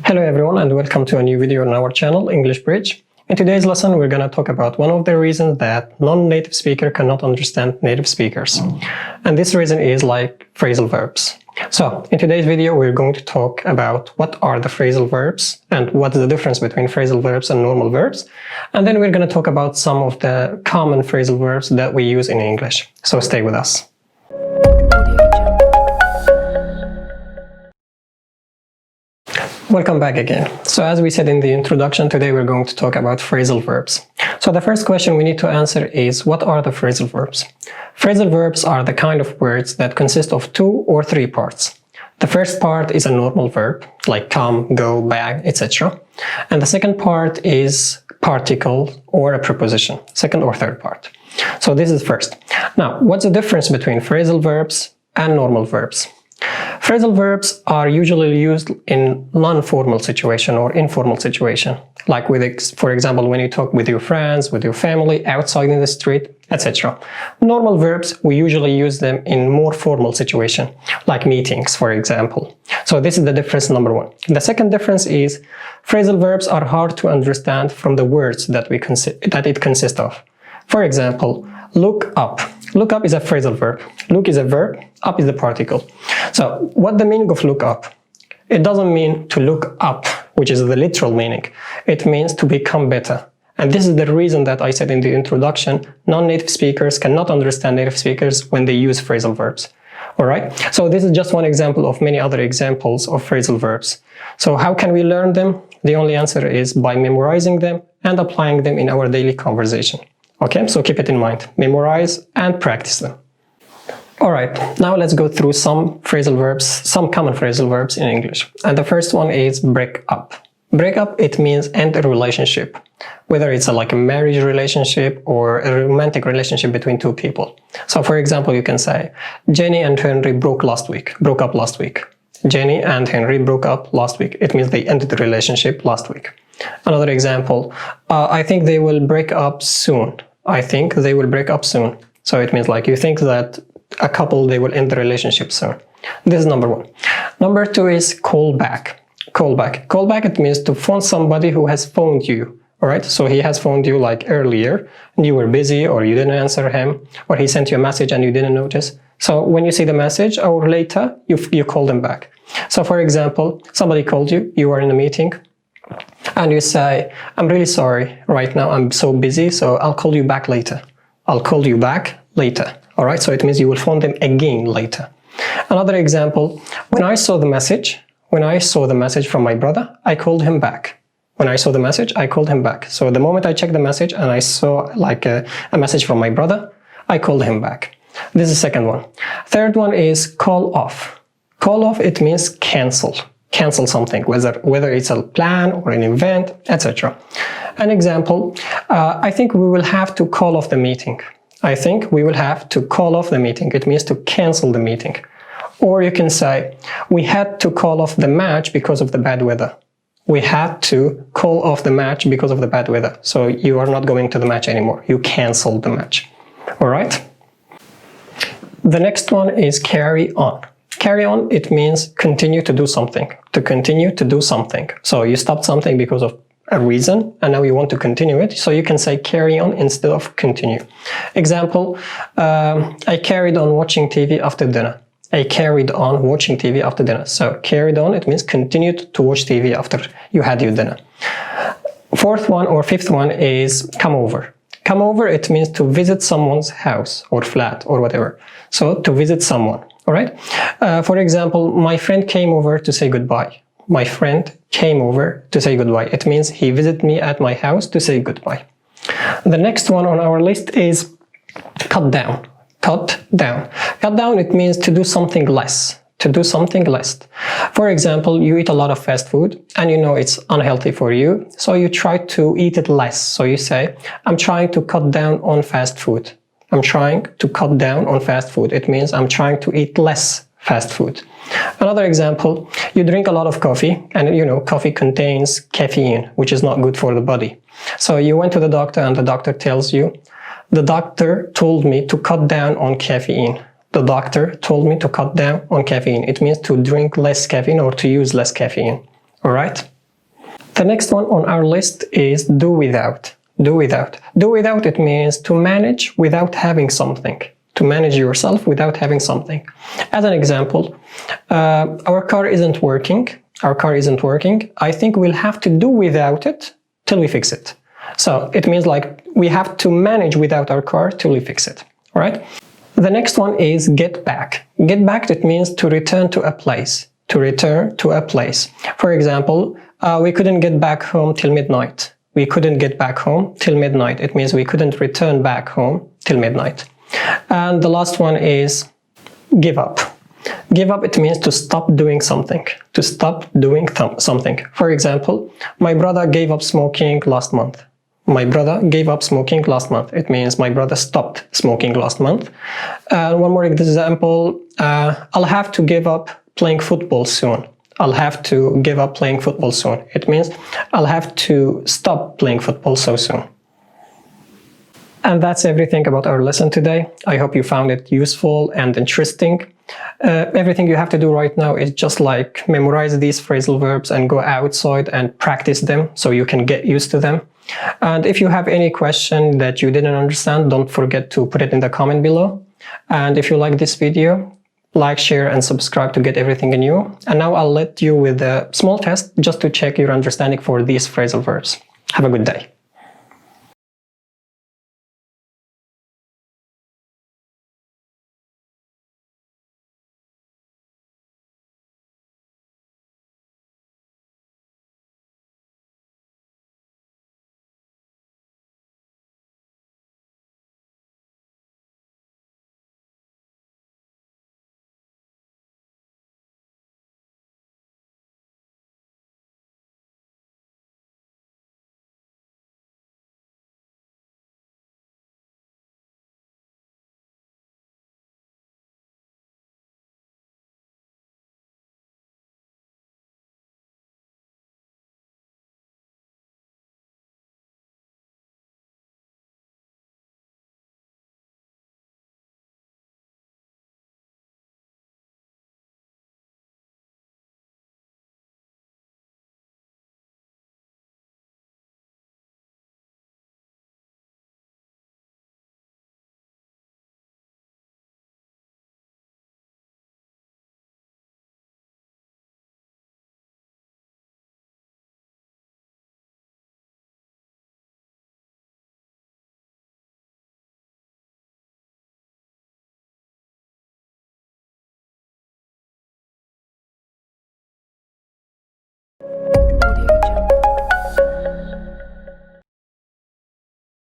Hello everyone and welcome to a new video on our channel, English Bridge. In today's lesson, we're going to talk about one of the reasons that non-native speaker cannot understand native speakers. And this reason is like phrasal verbs. So, in today's video, we're going to talk about what are the phrasal verbs and what's the difference between phrasal verbs and normal verbs. And then we're going to talk about some of the common phrasal verbs that we use in English. So stay with us. Welcome back again. So as we said in the introduction, today we're going to talk about phrasal verbs. So the first question we need to answer is, what are the phrasal verbs? Phrasal verbs are the kind of words that consist of 2 or 3 parts. The first part is a normal verb, like come, go, back, etc. And the second part is particle or a preposition, second or third part. So this is first. Now, what's the difference between phrasal verbs and normal verbs? Phrasal verbs are usually used in non-formal situation or informal situation, like for example, when you talk with your friends, with your family, outside in the street, etc. Normal verbs, we usually use them in more formal situation, like meetings, for example. So this is the difference number one. The second difference is phrasal verbs are hard to understand from the words that it consists of. For example, look up. Look up is a phrasal verb. Look is a verb, up is the particle. So, what's the meaning of look up? It doesn't mean to look up, which is the literal meaning. It means to become better. And this is the reason that I said in the introduction, non-native speakers cannot understand native speakers when they use phrasal verbs. Alright? So this is just one example of many other examples of phrasal verbs. So how can we learn them? The only answer is by memorizing them and applying them in our daily conversation. Okay, so keep it in mind. Memorize and practice them. Alright, now let's go through some phrasal verbs, some common phrasal verbs in English. And the first one is break up. Break up, it means end a relationship. Whether it's like a marriage relationship or a romantic relationship between two people. So for example, you can say, Jenny and Henry broke up last week. Jenny and Henry broke up last week. It means they ended the relationship last week. Another example, I think they will break up soon. I think they will break up soon. So it means like you think that a couple, they will end the relationship soon. This is number one. Number two is call back. Call back. Call back, it means to phone somebody who has phoned you. Alright, so he has phoned you like earlier and you were busy or you didn't answer him, or he sent you a message and you didn't notice. So when you see the message or later, you call them back. So for example, somebody called you, you are in a meeting, and you say, I'm really sorry, right now I'm so busy, so I'll call you back later. I'll call you back later. Alright, so it means you will phone them again later. Another example, when I saw the message from my brother, I called him back. When I saw the message, I called him back. So the moment I checked the message and I saw like a message from my brother, I called him back. This is the second one. Third one is call off. Call off, it means cancel. Cancel something, whether it's a plan or an event, etc. An example, I think we will have to call off the meeting. I think we will have to call off the meeting. It means to cancel the meeting. Or you can say, we had to call off the match because of the bad weather. We had to call off the match because of the bad weather. So you are not going to the match anymore. You canceled the match. Alright? The next one is carry on. Carry on, it means continue to do something. To continue to do something. So you stopped something because of a reason and now you want to continue it. So you can say carry on instead of continue. Example, I carried on watching TV after dinner. I carried on watching TV after dinner. So carried on, it means continued to watch TV after you had your dinner. Fourth one or fifth one is come over. Come over, it means to visit someone's house or flat or whatever. So to visit someone. Alright? For example, my friend came over to say goodbye. My friend came over to say goodbye. It means he visited me at my house to say goodbye. The next one on our list is cut down. Cut down. Cut down, it means to do something less. To do something less. For example, you eat a lot of fast food and you know it's unhealthy for you, so you try to eat it less. So you say, I'm trying to cut down on fast food. I'm trying to cut down on fast food. It means I'm trying to eat less fast food. Another example, you drink a lot of coffee and you know coffee contains caffeine, which is not good for the body. So you went to the doctor and the doctor tells you, the doctor told me to cut down on caffeine. The doctor told me to cut down on caffeine. It means to drink less caffeine or to use less caffeine. Alright? The next one on our list is do without. Do without. Do without, it means to manage without having something. To manage yourself without having something. As an example, our car isn't working. Our car isn't working. I think we'll have to do without it till we fix it. So it means like we have to manage without our car till we fix it. All right? The next one is get back. Get back, it means to return to a place. To return to a place. For example, we couldn't get back home till midnight. We couldn't get back home till midnight. It means we couldn't return back home till midnight. And the last one is give up. Give up, it means to stop doing something. To stop doing something. For example, my brother gave up smoking last month. My brother gave up smoking last month. It means my brother stopped smoking last month. One more example, I'll have to give up playing football soon. I'll have to give up playing football soon. It means I'll have to stop playing football so soon. And that's everything about our lesson today. I hope you found it useful and interesting. Everything you have to do right now is just like memorize these phrasal verbs and go outside and practice them so you can get used to them. And if you have any question that you didn't understand, don't forget to put it in the comment below. And if you like this video, like, share, and subscribe to get everything new. And now I'll let you with a small test just to check your understanding for these phrasal verbs. Have a good day.